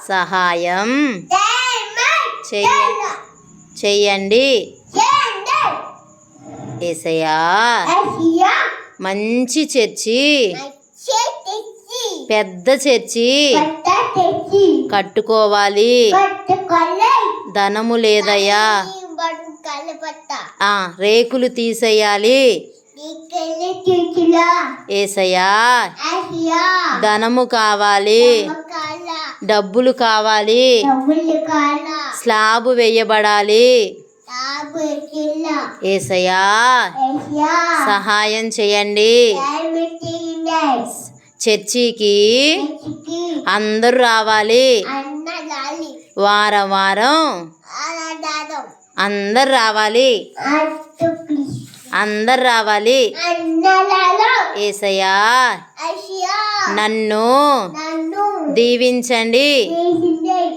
సహాయం చెయ్యండి. యేసయ్యా మంచి చర్చి, పెద్ద చర్చి కట్టుకోవాలి. ధనము లేదయ్యా, రేకులు తీసేయాలి. యేసయ్యా ధనము కావాలి, డబ్బులు కావాలి, స్లాబు వేయబడాలి. యేసయ్యా సహాయం చేయండి. చర్చికి అందరూ రావాలి. వారం వారం అందరు రావాలి. అందరు రావాలి. యేసయ్యా నన్ను దీవించండి.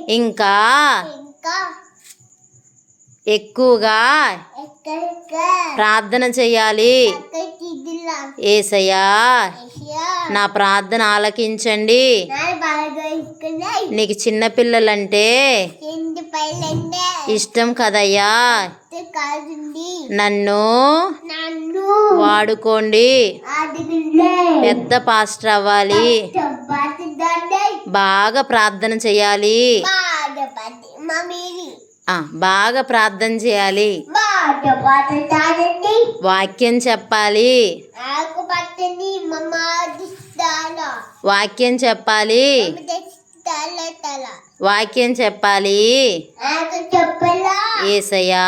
ఇంకా ఎక్కువగా ప్రార్థన చేయాలి. యేసయ్యా నా ప్రార్థన ఆలకించండి. నీకు చిన్నపిల్లలంటే ఇష్టం కదయ్యా, నన్ను వాడుకోండి. పెద్ద పాస్టర్ అవ్వాలి, బాగా ప్రార్థన చేయాలి. బాగా ప్రార్థన చేయాలి. వాక్యం చెప్పాలి. వాక్యం చెప్పాలి. వాక్యం చెప్పాలి. యేసయ్యా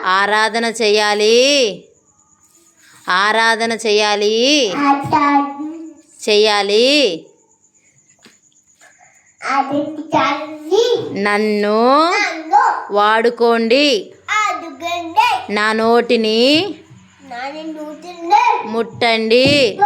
ఆరాధన చేయాలి. ఆరాధన చేయాలి. చెయ్యాలి. నన్ను వాడుకోండి. నా నోటిని ముట్టండి.